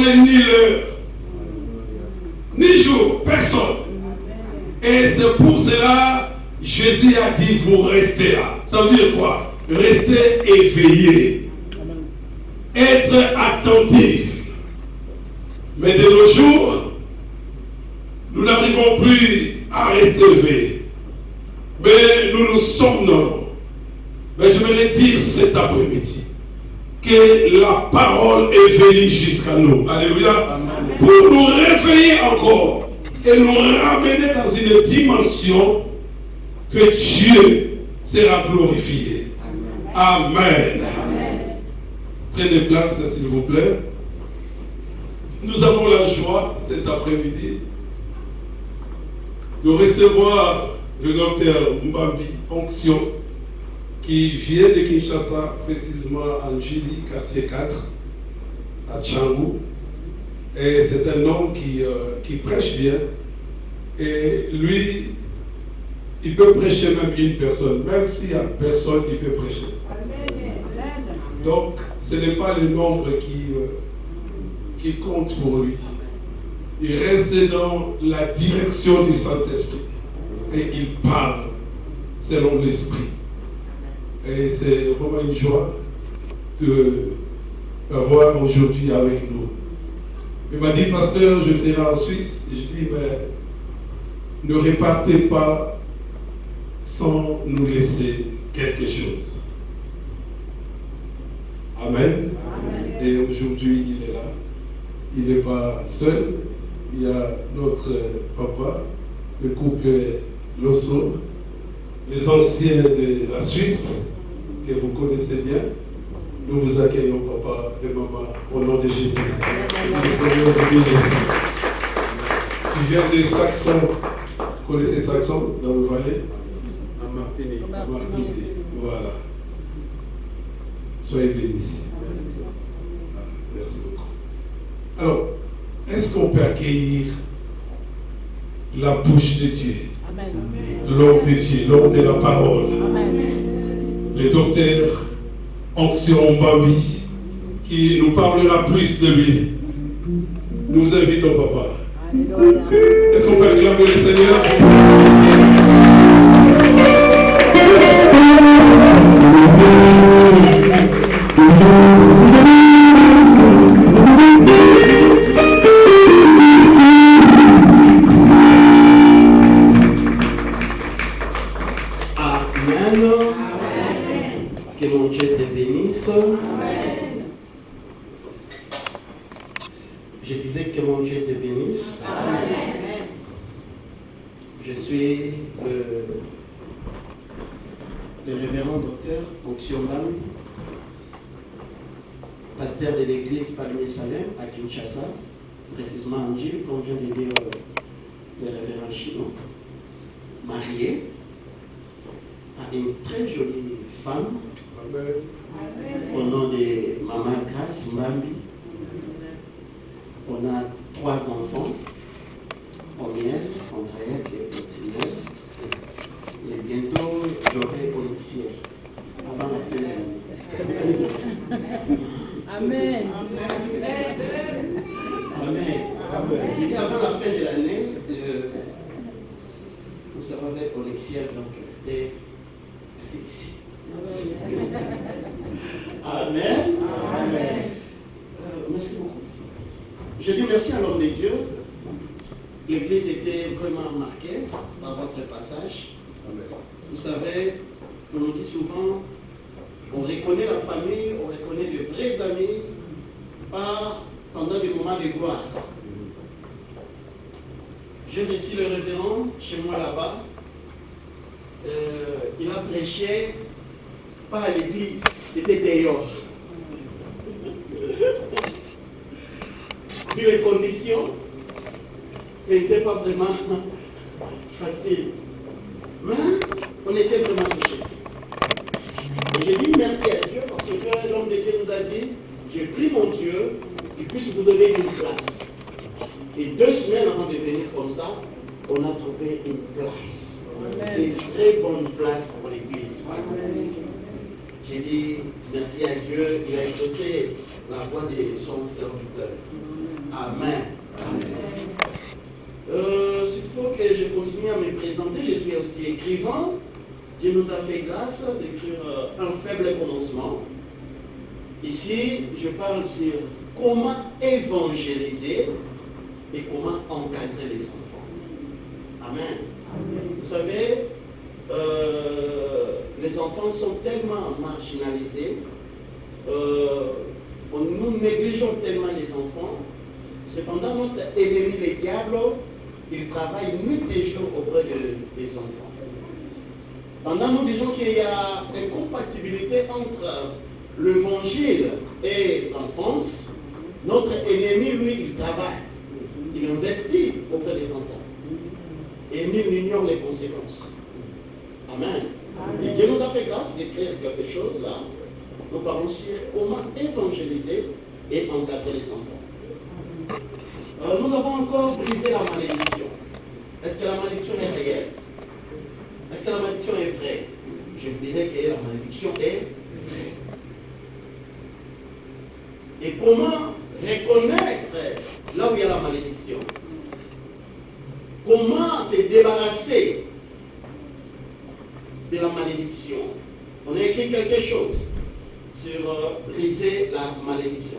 donné ni l'heure, ni jour, personne. Et c'est pour cela Jésus a dit, vous restez là. Ça veut dire quoi? Rester éveillé, être attentif. Mais de nos jours, nous n'arrivons plus à rester éveillés. Mais nous somnolons. Mais je vais le dire cet après-midi, que la parole est venue jusqu'à nous. Alléluia. Amen. Pour nous réveiller encore et nous ramener dans une dimension que Dieu sera glorifié. Amen. Amen. Prenez place, s'il vous plaît. Nous avons la joie cet après-midi de recevoir le docteur Mbambi Onction qui vient de Kinshasa, précisément en Njili, quartier 4, à Tchangou. Et c'est un homme qui prêche bien. Et lui, il peut prêcher même une personne, même s'il n'y a personne, il peut prêcher. Donc, ce n'est pas le nombre qui compte pour lui. Il reste dans la direction du Saint-Esprit. Et il parle selon l'Esprit. Et c'est vraiment une joie de l'avoir aujourd'hui avec nous. Il m'a dit, pasteur, je serai en Suisse. Je dis, mais ne repartez pas sans nous laisser quelque chose. Amen. Amen. Et aujourd'hui, il est là. Il n'est pas seul. Il y a notre papa, le couple Losso, les anciens de la Suisse, que vous connaissez bien. Nous vous accueillons, papa et maman, au nom de Jésus. Le Seigneur vous bénisse. Tu viens de Saxon. Vous connaissez Saxon, dans le Valais? À Martinique. Voilà. Soyez bénis. Merci beaucoup. Alors, est-ce qu'on peut accueillir la bouche de Dieu? Amen. L'homme de Dieu, l'homme de la parole. Amen. Le docteur Onction Mbambi, qui nous parlera plus de lui. Nous vous invitons, papa. Alléluia. Est-ce qu'on peut acclamer le Seigneur? Que mon Dieu te bénisse. Amen. Je disais que mon Dieu te bénisse. Amen. Je suis le révérend docteur Onction Mbambi, pasteur de l'église Palmier Salem à Kinshasa, précisément en Njili, comme vient de dire le révérend Chino, marié à une très jolie femme. Amen. Au nom de Maman Grace Mbambi. On a 3 enfants, Omiel, Andréa et Potinel. Et bientôt, j'aurai Onyxiel, avant la fin de l'année. Amen. Amen. Amen. Il dit avant la fin de l'année, nous avons avec Onyxiel, donc, et c'est ici. Amen. Amen. Merci beaucoup. Je dis merci à l'homme de Dieu. L'église était vraiment marquée par votre passage. Amen. Vous savez, on nous dit souvent, on reconnaît la famille, on reconnaît de vrais amis pendant des moments de gloire. J'ai reçu le révérend chez moi là-bas. Il a prêché pas à l'église, c'était dehors. Vu les conditions, ce n'était pas vraiment facile. Mais on était vraiment touchés. Et j'ai dit merci à Dieu parce que l'homme de Dieu nous a dit, j'ai pris mon Dieu, il puisse vous donner une place. Et 2 semaines avant de venir comme ça, on a trouvé une place. Amen. Une très bonne place pour l'église. J'ai dit merci à Dieu, il a exaucé la voix de son serviteur. Amen. S'il faut que je continue à me présenter, je suis aussi écrivain. Dieu nous a fait grâce d'écrire un faible commencement. Ici, je parle sur comment évangéliser et comment encadrer les enfants. Amen. Vous savez, les enfants sont tellement marginalisés, nous négligeons tellement les enfants. Cependant, notre ennemi, les diables, il travaille nuit et jour auprès des enfants. Pendant nous disons qu'il y a une compatibilité entre l'évangile et l'enfance, notre ennemi, lui, il travaille. Il investit auprès des enfants. Et nul n'ignore les conséquences. Amen. Et Dieu nous a fait grâce d'écrire quelque chose là. Nous parlons sur comment évangéliser et encadrer les enfants. Nous avons encore brisé la malédiction. Est-ce que la malédiction est réelle? Est-ce que la malédiction est vraie? Je vous dirais que la malédiction est vraie. Et comment reconnaître là où il y a la malédiction? Comment se débarrasser de la malédiction? On a écrit quelque chose sur briser la malédiction.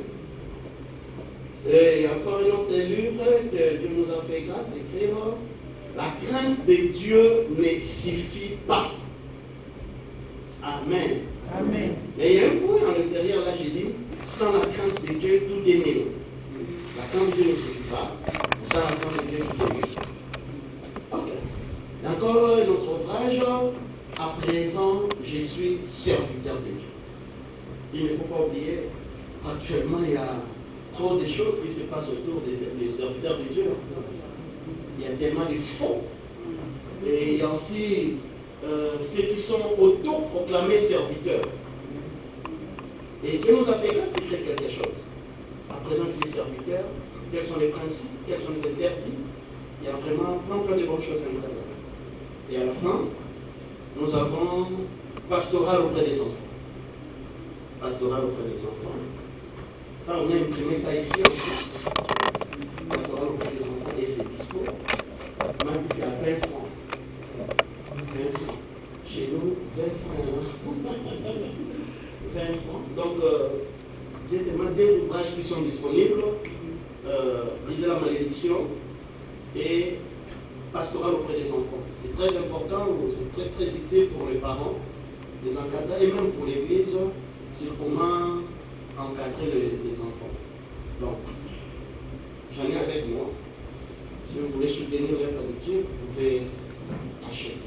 Et il y a encore un autre livre que Dieu nous a fait grâce d'écrire. La crainte de Dieu ne suffit pas. Amen. Amen. Et il y a un point à l'intérieur, là, j'ai dit, sans la crainte de Dieu, tout est nul. La crainte de Dieu ne suffit pas. Sans la crainte de Dieu, tout est nul. Ok. Et encore un autre ouvrage. À présent, je suis serviteur de Dieu. Il ne faut pas oublier, actuellement, il y a trop de choses qui se passent autour des serviteurs de Dieu. Il y a tellement de faux. Et il y a aussi ceux qui sont auto-proclamés serviteurs. Et Dieu nous a fait grâce d'écrire quelque chose. À présent, je suis serviteur. Quels sont les principes? Quels sont les interdits? Il y a vraiment plein de bonnes choses à l'intérieur. Et à la fin, nous avons pastoral auprès des enfants. Pastoral auprès des enfants. Ça, on a imprimé ça ici en France. Pastoral auprès des enfants et c'est dispo. On a dit c'est à 20 francs. 20 francs. Chez nous, 20 francs. 20 francs. Donc, j'ai seulement deux ouvrages qui sont disponibles. Briser la malédiction et pastoral auprès des enfants. C'est très important, c'est très très utile pour les parents, les encadreurs et même pour l'église sur comment encadrer les enfants. Donc, j'en ai avec moi. Si vous voulez soutenir l'œuvre de Dieu, vous pouvez acheter.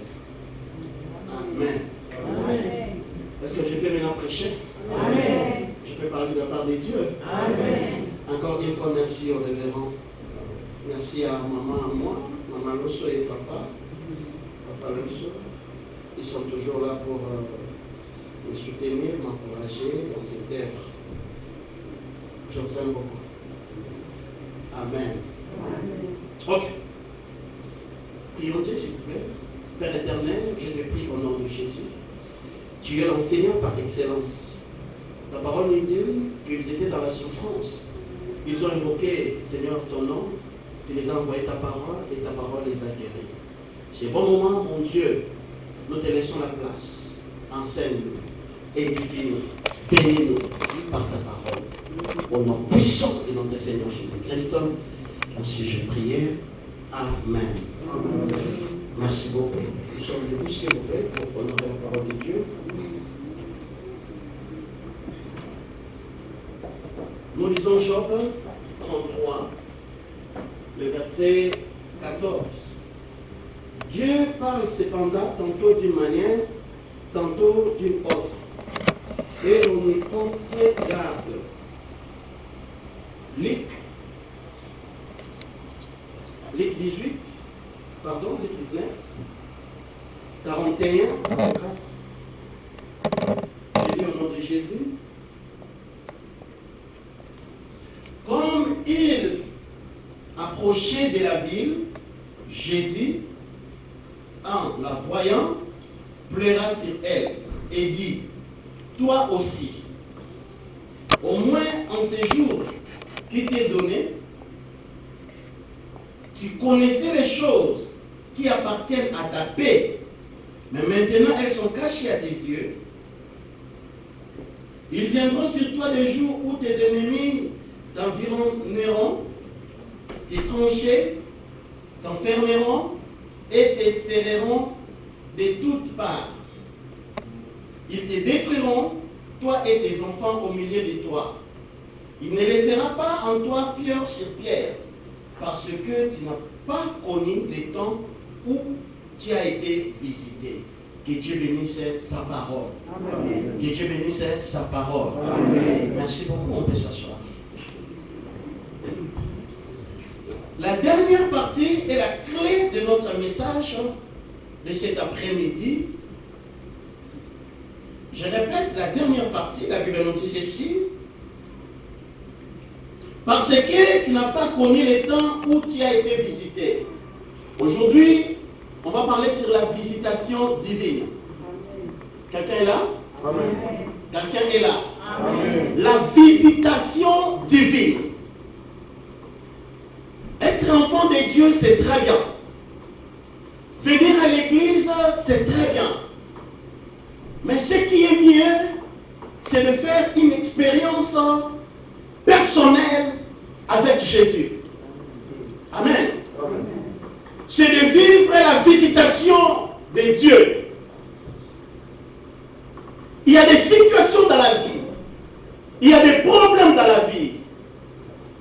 Amen. Amen. Est-ce que je peux maintenant prêcher? Amen. Je peux parler de la part de Dieu? Amen. Encore une fois, merci au révérend. Merci à maman, à moi, maman Losso et papa Losso. Ils sont toujours là pour me soutenir, m'encourager dans cette œuvre. Je vous aime beaucoup. Amen. Ok. Prions Dieu, s'il vous plaît. Père éternel, je te prie au nom de Jésus. Tu es l'enseignant par excellence. La parole nous dit qu'ils étaient dans la souffrance. Ils ont invoqué, Seigneur, ton nom. Tu les as envoyé ta parole et ta parole les a guéris. C'est bon moment, mon Dieu. Nous te laissons la place. Enseigne-nous, édifie-nous, bénis-nous par ta parole. Au nom puissant de notre Seigneur Jésus-Christ, ainsi je priais. Amen. Amen. Merci beaucoup. Nous sommes debout, s'il vous plaît, pour honorer la parole de Dieu. Nous lisons Job 33, le verset 14. Dieu parle cependant tantôt d'une manière, tantôt d'une autre. Et on y prend très garde. Luc 18, pardon, Luc 19, 41, 44. J'ai lu au nom de Jésus. Comme il approchait de la ville, Jésus, en la voyant, pleura sur elle et dit, toi aussi, au moins en ces jours qui t'est donné, tu connaissais les choses qui appartiennent à ta paix, mais maintenant elles sont cachées à tes yeux. Ils viendront sur toi des jours où tes ennemis t'environneront, t'étrancher, t'enfermeront et te serreront de toutes parts. Ils te détruiront, toi et tes enfants au milieu de toi. Il ne laissera pas en toi pierre sur pierre, parce que tu n'as pas connu les temps où tu as été visité. Que Dieu bénisse sa parole. Amen. Que Dieu bénisse sa parole. Amen. Merci beaucoup, on peut s'asseoir. La dernière partie est la clé de notre message de cet après-midi. Je répète, la dernière partie, la Bible nous dit ceci. Parce que tu n'as pas connu les temps où tu as été visité. Aujourd'hui, on va parler sur la visitation divine. Quelqu'un est là? Amen. Quelqu'un est là? Amen. La visitation divine. Être enfant de Dieu, c'est très bien. Venir à l'église, c'est très bien. Mais ce qui est mieux, c'est de faire une expérience personnelle avec Jésus. Amen. C'est de vivre la visitation de Dieu. Il y a des situations dans la vie, il y a des problèmes dans la vie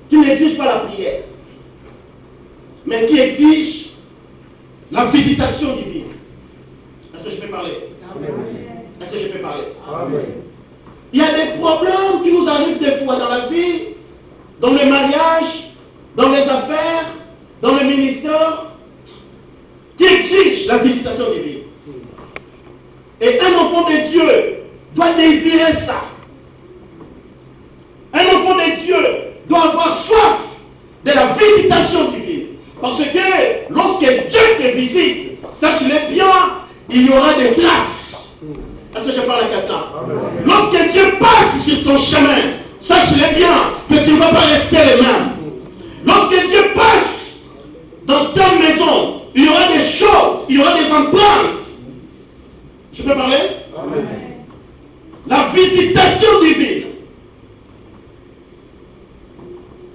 qui n'exigent pas la prière, mais qui exigent la visitation divine. Est-ce que je peux parler? Amen. Est-ce que je peux parler? Amen. Il y a des problèmes qui nous arrivent des fois dans la vie, dans le mariage, dans les affaires, dans le ministère, qui exigent la visitation divine. Et un enfant de Dieu doit désirer ça. Un enfant de Dieu doit avoir soif de la visitation divine. Parce que lorsque Dieu te visite, sache-le bien, il y aura des grâces. Est-ce que je parle à quelqu'un? Lorsque Dieu passe sur ton chemin, sache-le bien que tu ne vas pas rester le même. Lorsque Dieu passe dans ta maison, il y aura des choses, il y aura des empreintes. Je peux parler? Amen. La visitation divine.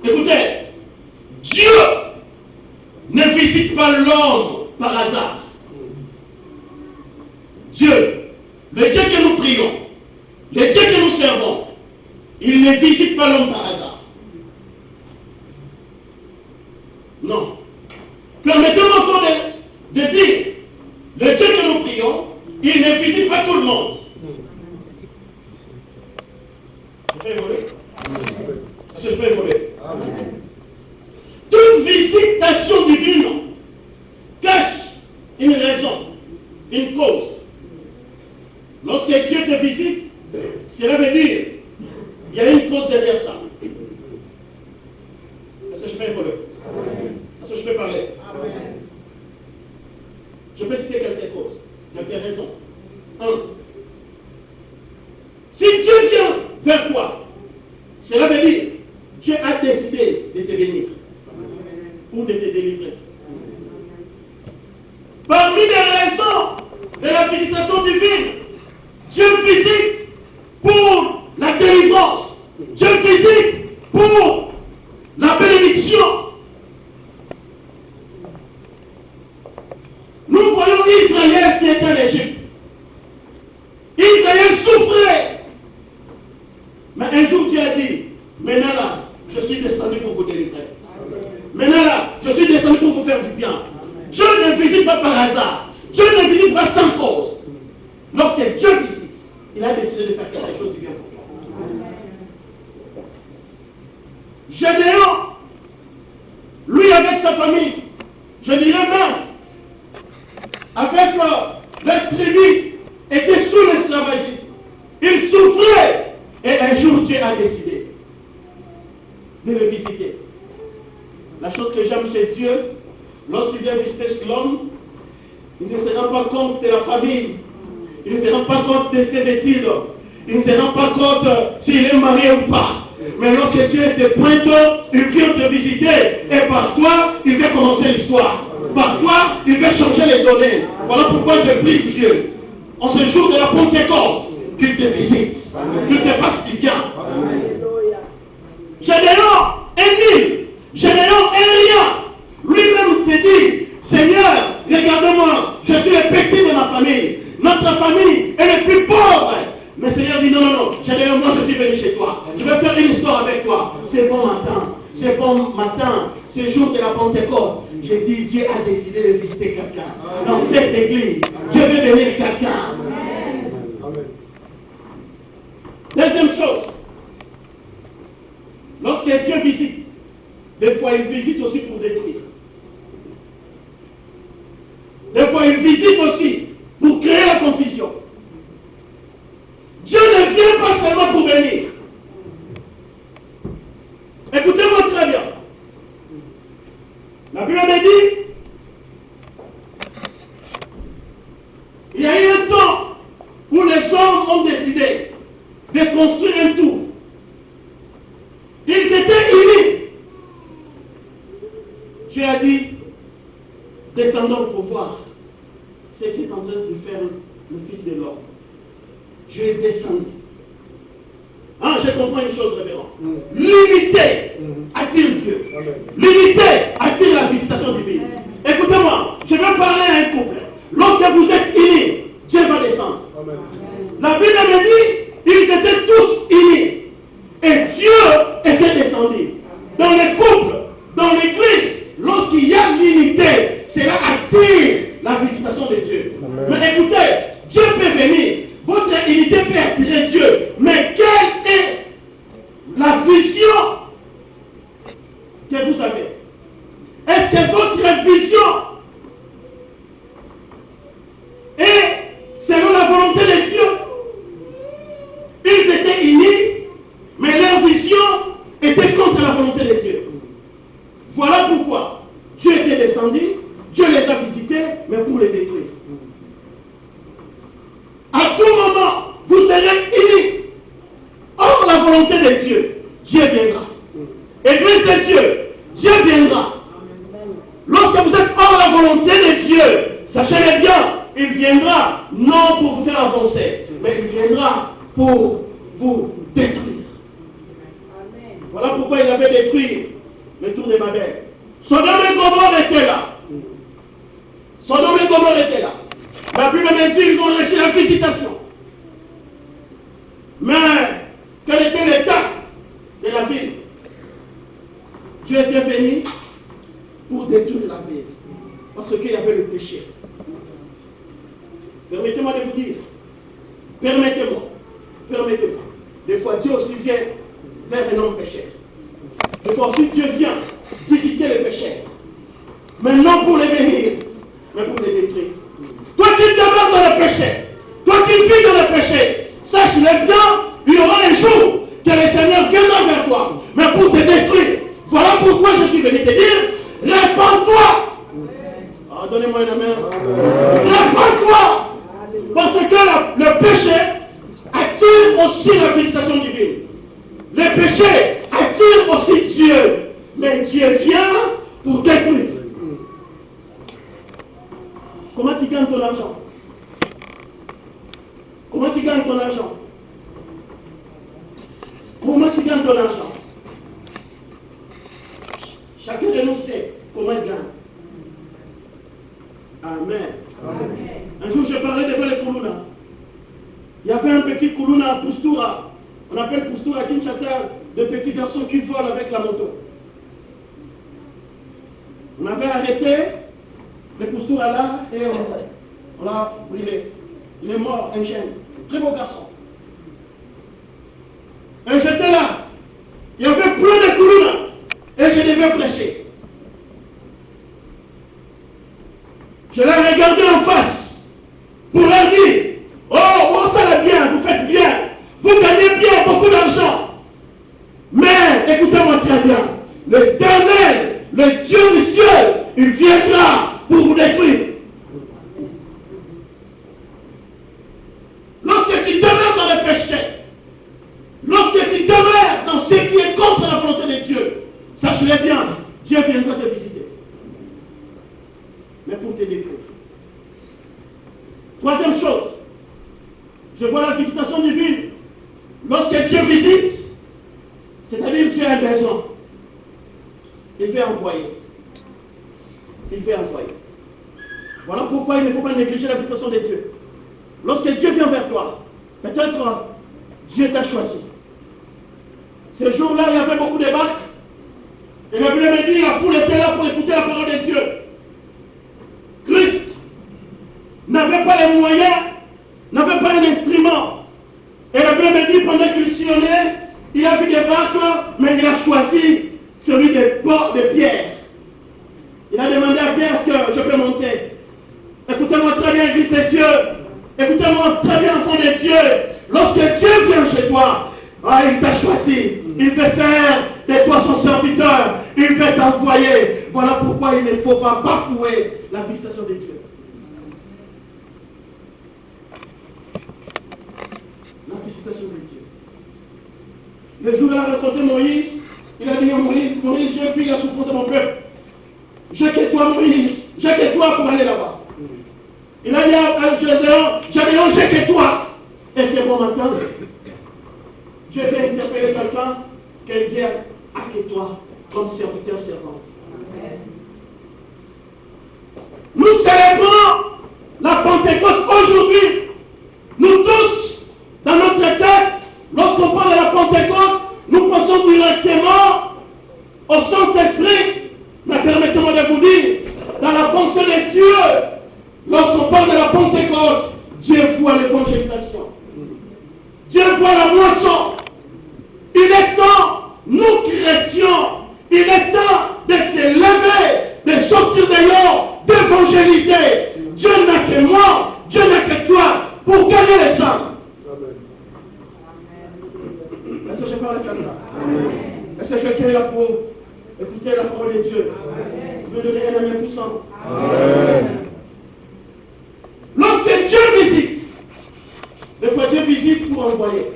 Écoutez, Dieu ne visite pas l'homme par hasard. Dieu, le Dieu que nous prions, le Dieu que nous servons, il ne visite pas l'homme par hasard. Non. Permettez-moi encore de dire, le Dieu que nous prions, il ne visite pas tout le monde. Je peux évoluer? Est-ce que je peux évoluer? Toute visitation divine cache une raison, une cause. Lorsque Dieu te visite, cela veut dire il y a une cause derrière ça. Est-ce que je peux évoluer? Est-ce que je peux parler? Je peux citer quelques causes, quelques raisons. 1. Si Dieu vient vers toi, cela veut dire Dieu a décidé de te bénir ou de te délivrer. Parmi les raisons de la visitation divine, Dieu visite pour la délivrance. Dieu visite pour la bénédiction. Nous voyons Israël qui était en Égypte. Israël souffrait. Mais un jour Dieu a dit, maintenant là, je suis descendu pour vous délivrer. Maintenant là, je suis descendu pour vous faire du bien. Dieu ne visite pas par hasard. Dieu ne visite pas sans cause. Lorsque Dieu visite, il a décidé de faire quelque chose du bien pour toi. Gédéon, lui avec sa famille, je dirais même, avec leur tribu, était sous l'esclavagisme. Il souffrait. Et un jour, Dieu a décidé de le visiter. La chose que j'aime chez Dieu, lorsqu'il vient visiter l'homme, il ne se rend pas compte de la famille. Il ne se rend pas compte de ses études. Il ne se rend pas compte s'il est marié ou pas. Mais lorsque Dieu te pointe, il vient te visiter. Et par toi, il veut commencer l'histoire. Par toi, il veut changer les données. Voilà pourquoi je prie Dieu, en ce jour de la Pentecôte, qu'il te visite, qu'il te fasse du bien. Gédéon est nul, Gédéon est rien. Lui-même s'est dit, Seigneur, regarde-moi, je suis le petit de ma famille. Notre famille est le plus pauvre. Mais Seigneur dit, non, non, non, Gédéon, moi je suis venu chez toi. Je vais faire une histoire avec toi. C'est bon matin, c'est bon matin, c'est jour de la Pentecôte. J'ai dit, Dieu a décidé de visiter quelqu'un. Dans cette église, Dieu veut bénir quelqu'un. Deuxième chose, lorsque Dieu visite, des fois il visite aussi pour détruire. Des fois il visite aussi pour créer la confusion. Dieu ne vient pas seulement pour bénir. Écoutez-moi très bien. La Bible me dit, il y a eu un temps où les hommes ont décidé de construire un tour. Ils étaient unis. Dieu a dit, descendons pour voir ce qu'est en train de faire le Fils de l'homme. Dieu est descendu. Hein, je comprends une chose, révérend. L'unité attire Dieu. L'unité attire la visitation divine. Écoutez-moi, je vais parler à un couple. Lorsque vous êtes unis, Dieu va descendre. Amen. La Bible me dit, ils étaient tous unis. Et Dieu était descendu. Dans les couples, dans l'église, lorsqu'il y a l'unité, cela attire la visitation de Dieu. Amen. Mais écoutez, Dieu peut venir. Votre unité peut attirer Dieu. Mais quelle est la vision que vous avez? Est-ce que votre vision est selon la volonté de Dieu? Ils étaient unis, mais leur vision était contre la volonté de Dieu. Voilà pourquoi Dieu était descendu, Dieu les a visités, mais pour les détruire. À tout moment, vous serez unis. Hors la volonté de Dieu, Dieu viendra. Église de Dieu, Dieu viendra. Lorsque vous êtes hors la volonté de Dieu, sachez bien, il viendra non pour vous faire avancer, mais il viendra pour vous détruire. Voilà pourquoi il avait détruit le tour de Babel. Sodome et Gomorrhe étaient là. Sodome et Gomorrhe étaient là. La Bible me dit qu'ils ont reçu la visitation. Mais quel était l'état de la ville? Dieu était venu pour détruire la ville. Parce qu'il y avait le péché. Permettez-moi de vous dire. Permettez-moi. Des fois, Dieu aussi vient vers un homme pécheur. Des fois aussi, Dieu vient visiter les pécheurs. Mais non pour les bénir, mais pour les détruire. Toi qui demeures dans le péché, toi qui vis dans le péché, sache-le bien, il y aura un jour que le Seigneur viendra vers toi, mais pour te détruire. Voilà pourquoi je suis venu te dire, répands-toi. Ah, donnez-moi une main. Répands-toi. Parce que le péché attire aussi la visitation divine. Le péché attire aussi Dieu. Mais Dieu vient pour détruire. Comment tu gagnes ton argent? Comment tu gagnes ton argent? Comment tu gagnes ton argent? Chacun de nous sait comment il gagne. Amen. Amen. Un jour, je parlais devant les Koulouna. Il y avait un petit Koulouna à Poustura. On appelle Poustura Kinshasa, de petits garçons qui volent avec la moto. On avait arrêté le Poustura là et on l'a brûlé. Il est mort, un jeune. Très beau garçon. Et j'étais là. Il y avait plein de Koulouna. Et je devais prêcher. Je l'ai regardé en face pour leur dire, oh, ça va bien, vous faites bien, vous gagnez bien, beaucoup d'argent. Mais, écoutez-moi très bien, l'Éternel, le Dieu du ciel, il viendra pour vous détruire. Lorsque tu demeures dans le péché, l'ai bien dit. Dieu viendra te visiter. Mais pour te détruire. Troisième chose, je vois la visitation divine. Lorsque Dieu visite, c'est-à-dire Dieu a un besoin, il veut envoyer. Il veut envoyer. Voilà pourquoi il ne faut pas négliger la visitation de Dieu. Lorsque Dieu vient vers toi, peut-être Dieu t'a choisi. Ce jour-là, il y avait beaucoup de barques. Et la Bible me dit, la foule était là pour écouter la parole de Dieu. Christ n'avait pas les moyens, n'avait pas un instrument. Et la Bible me dit, pendant qu'il sillonnait, il a vu des barques, mais il a choisi celui des ports de Pierre. Il a demandé à Pierre, est-ce que je peux monter? Écoutez-moi très bien, Église de Dieu. Écoutez-moi très bien, enfant de Dieu. Lorsque Dieu vient chez toi, il t'a choisi. Il veut faire de toi son serviteur. Il veut t'envoyer. Voilà pourquoi il ne faut pas bafouer la visitation de Dieu. La visitation de Dieu. Le jour où il a rencontré Moïse, il a dit à Moïse, Moïse, j'ai vu la souffrance de mon peuple. J'ai que toi, Moïse. J'ai que toi pour aller là-bas. Il a dit à Gédéon, j'ai que toi. Et c'est bon matin. Je vais interpeller quelqu'un a que toi, comme serviteur, servante. Amen. Nous célébrons la Pentecôte aujourd'hui. Nous tous, dans notre tête, lorsqu'on parle de la Pentecôte, nous pensons directement au Saint-Esprit. Mais permettez-moi de vous dire, dans la pensée de Dieu, lorsqu'on parle de la Pentecôte, Dieu voit l'évangélisation. Dieu voit la moisson. Il est temps, nous chrétiens, il est temps de se lever, de sortir dehors, d'évangéliser. Dieu n'a que moi, Dieu n'a que toi, pour gagner les âmes. Est-ce que je parle à quelqu'un? Est-ce que quelqu'un est là pour écouter la parole de Dieu? Je veux donner un amen puissant. Amen. Lorsque Dieu visite, des fois Dieu visite pour envoyer.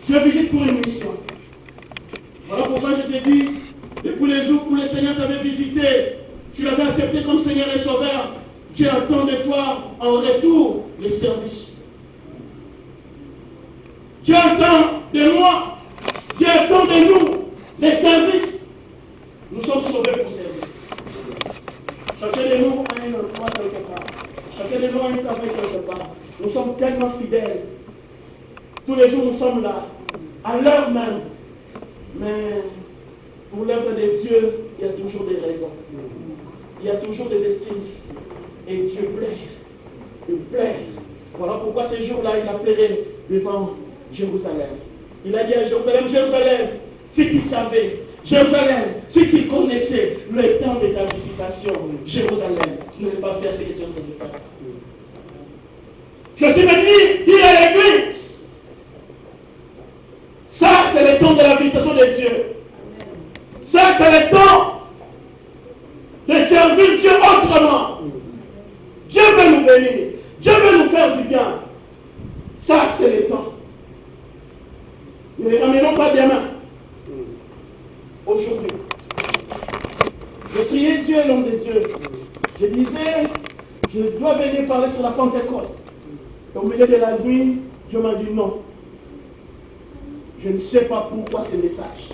Dieu visite pour une mission. Voilà pourquoi je t'ai dit, depuis les jours où le Seigneur t'avait visité, tu l'avais accepté comme Seigneur et Sauveur, Dieu attend de toi en retour les services. Dieu attend de moi, Dieu attend de nous les services. Nous sommes sauvés pour servir. Chacun de nous a un emploi quelque part. Chacun de nous a un travail quelque part. Nous sommes tellement fidèles. Tous les jours nous sommes là, à l'heure même. Mais pour l'œuvre de Dieu, il y a toujours des raisons. Il y a toujours des excuses. Et Dieu plaît. Il plaît. Voilà pourquoi ce jour-là, il a pleuré devant Jérusalem. Il a dit à Jérusalem, Jérusalem, si tu savais, Jérusalem, si tu connaissais le temps de ta visitation, Jérusalem, tu n'allais pas faire ce que tu es en train de faire. Je suis venu dire à l'église, ça c'est le temps de la visitation de Dieu. Ça c'est le temps de servir Dieu autrement. Dieu veut nous bénir. Dieu veut nous faire du bien. Ça c'est le temps. Ne les ramenons pas demain. Aujourd'hui. Je priais Dieu, l'homme de Dieu. Je disais, je dois venir parler sur la Pentecôte. Et au milieu de la nuit, Dieu m'a dit non. Je ne sais pas pourquoi ce message.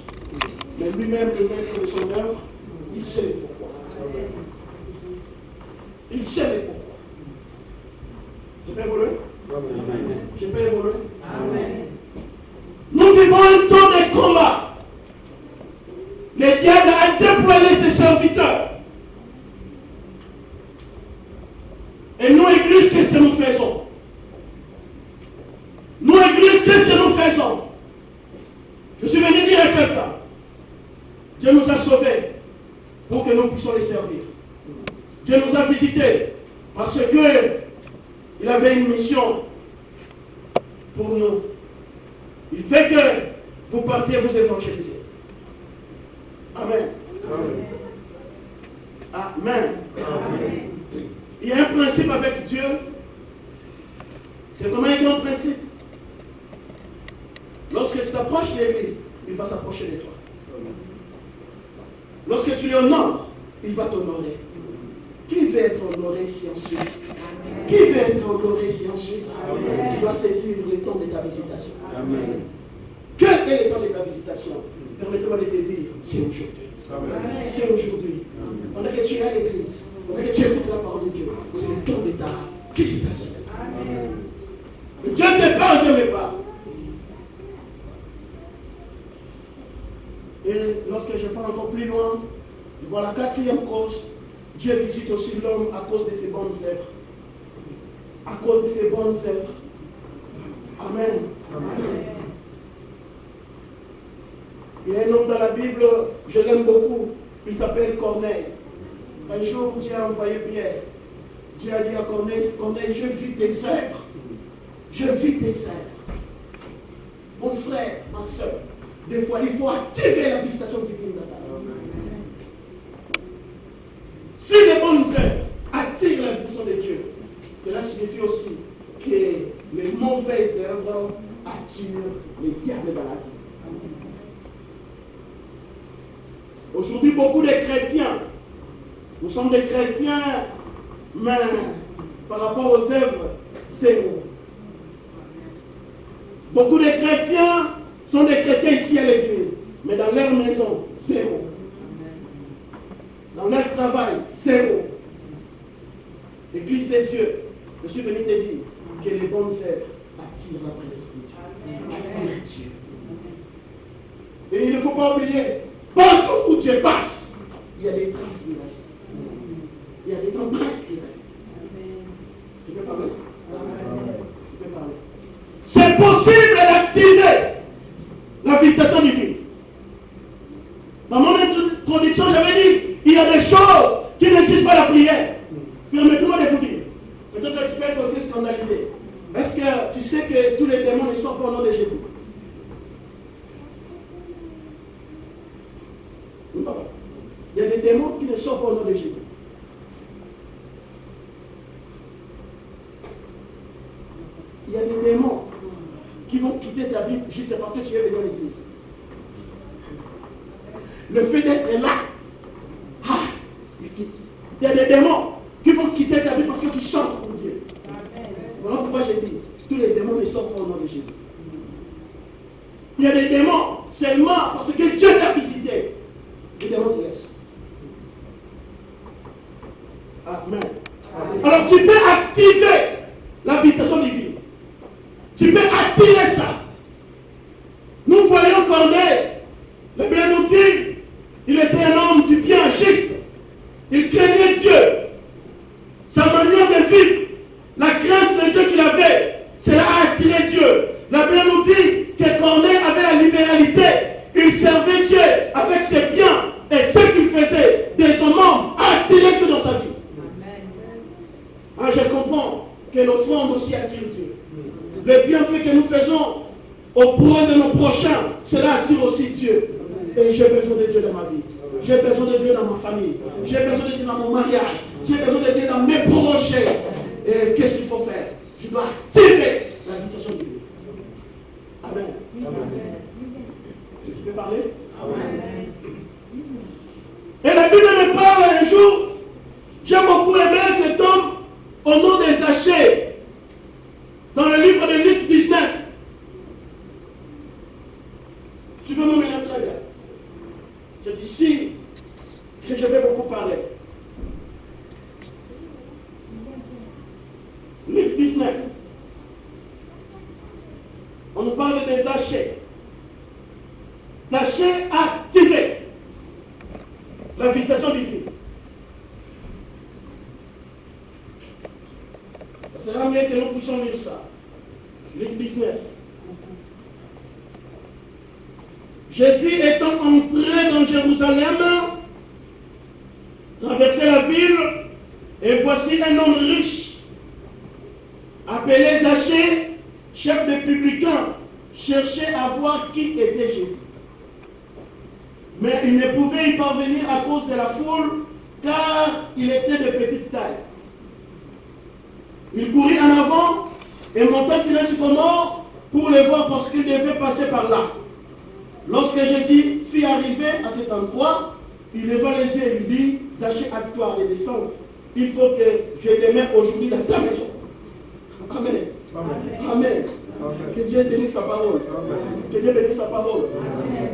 Mais lui-même, le maître de son œuvre, il sait le pourquoi. Il sait le pourquoi. Je peux évoluer? Amen. Je peux évoluer? Amen. Nous vivons un temps de combat. Le diable a déployé ses serviteurs. Et nous, Église, qu'est-ce que nous faisons? Nous, Église, qu'est-ce que nous faisons? Je suis venu dire à quelqu'un, Dieu nous a sauvés pour que nous puissions les servir. Dieu nous a visités parce qu'il avait une mission pour nous. Il fait que vous partiez vous évangéliser. Amen. Amen. Amen. Amen. Il y a un principe avec Dieu. C'est vraiment un grand principe. Lorsque tu t'approches de lui, il va s'approcher de toi. Lorsque tu l'honores, il va t'honorer. Qui veut être honoré ici en Suisse? Qui veut être honoré ici en Suisse? Tu dois saisir le temps de ta visitation. Amen. Quel est le temps de ta visitation? Permettez-moi de te dire, c'est aujourd'hui. C'est aujourd'hui. Pendant que tu es à l'église, pendant que tu écoutes la parole de Dieu, c'est le temps de ta visitation. Dieu te parle, Dieu me parle. Et lorsque je pars encore plus loin, je vois la quatrième cause. Dieu visite aussi l'homme à cause de ses bonnes œuvres. À cause de ses bonnes œuvres. Amen. Amen. Il y a un homme dans la Bible, je l'aime beaucoup, il s'appelle Corneille. Un jour, Dieu a envoyé Pierre. Dieu a dit à Corneille, Corneille, je vis tes œuvres. Je vis tes œuvres. Mon frère, ma soeur, des fois, il faut activer la visitation divine dans ta vie. Si les bonnes œuvres attirent la visitation de Dieu, cela signifie aussi que les mauvaises œuvres attirent les diables dans la vie. Aujourd'hui, beaucoup de chrétiens, nous sommes des chrétiens, mais par rapport aux œuvres, zéro. Beaucoup de chrétiens sont des chrétiens ici à l'église, mais dans leur maison, zéro. Dans leur travail, zéro. L'église de Dieu, je suis venu te dire que les bonnes œuvres attirent la présence de Dieu. Attirent Dieu. Et il ne faut pas oublier, partout où Dieu passe, il y a des traces qui restent. Il y a des empreintes qui restent. Tu peux parler? Tu peux parler. C'est possible d'activer la visitation divine. Dans mon introduction, j'avais dit, il y a des choses qui n'existent pas la prière. Permettez-moi de vous dire. Peut-être que tu peux être aussi scandalisé. Est-ce que tu sais que tous les démons ne sortent pas au nom de Jésus? Oui, papa. Il y a des démons qui ne sortent pas au nom de Jésus. Il y a des démons qui vont quitter ta vie juste parce que tu es venu à l'église. Le fait d'être là, il y a des démons qui vont quitter ta vie parce que tu chantes pour Dieu. Voilà pourquoi j'ai dit, tous les démons ne sortent pas au nom de Jésus. Il y a des démons seulement parce que Dieu t'a visité. Les démons te laissent. Amen. Alors tu peux activer la visitation divine. Tu peux attirer ça. Nous voyons Corneille, le bien nous dit, il était un homme du bien, juste. Il craignait Dieu. Sa manière de vivre, la crainte de Dieu qu'il avait, cela a attiré Dieu. La Bible nous dit que Corneille avait la libéralité. Il servait Dieu avec ses biens et ce qu'il faisait des hommes a attiré Dieu dans sa vie. Ah, je comprends que l'offrande aussi attire Dieu. Les bienfaits que nous faisons auprès de nos prochains, cela attire aussi Dieu. Et j'ai besoin de Dieu dans ma vie. J'ai besoin de Dieu dans ma famille. J'ai besoin de Dieu dans mon mariage. J'ai besoin de Dieu dans mes projets. Et qu'est-ce qu'il faut faire? Je dois activer la visitation divine. Amen. Amen. Tu peux parler? Amen. Et la Bible me parle un jour. J'ai beaucoup aimé cet homme au nom de Zachée. Dans le livre de Luc 19. Suivez-moi maintenant très bien. C'est ici que je vais beaucoup parler. Luc 19. On nous parle de Zachée. Zachée a activé la visitation divine. Ça sera mieux que nous puissions lire ça. Luc 19. Jésus étant entré dans Jérusalem, traversait la ville, et voici un homme riche, appelé Zachée, chef des publicains, cherchait à voir qui était Jésus. Mais il ne pouvait y parvenir à cause de la foule, car il était de petite taille. Il courut en avant et monta sur un sycomore pour le voir parce qu'il devait passer par là. Lorsque Jésus fut arrivé à cet endroit, il leva les yeux et lui dit, Zachée, hâte-toi de descendre. Il faut que je te mette aujourd'hui dans ta maison. Amen. Amen. Amen. Que Dieu bénisse sa parole. Amen. Que Dieu bénisse sa parole.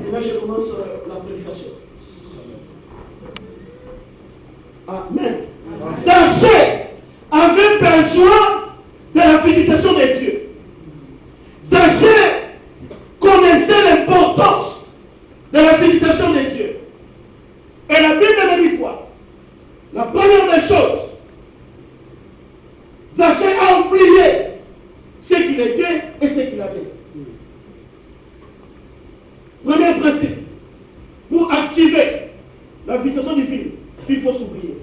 Et là, je commence la prédication. Amen. Zachée avait besoin de la visitation de Dieu. Zachée connaissait l'importance de la visitation de Dieu. Et la Bible nous dit quoi? La première des choses, Zachée a oublié ce qu'il était et ce qu'il avait. Premier principe, pour activer la visitation divine, il faut s'oublier.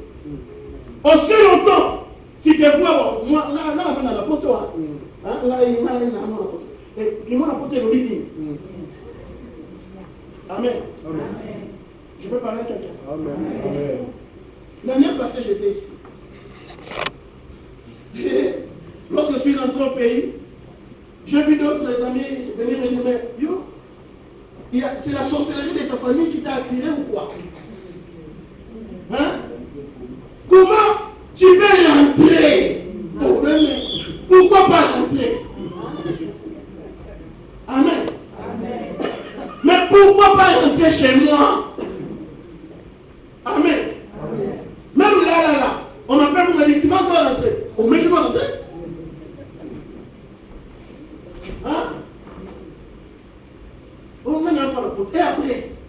Aussi longtemps, tu te vois, moi, là, la fin de la porte, là, il m'a et il m'a apporté le leading. Amen. Je peux parler à quelqu'un. Amen. L'année passée, j'étais ici. Et lorsque je suis rentré au pays, j'ai vu d'autres amis venir me dire, mais yo, c'est la sorcellerie de ta famille qui t'a attiré ou quoi? Hein? Comment tu peux rentrer? Pourquoi pas rentrer? Amen. Mais pourquoi pas rentrer chez moi? Amen.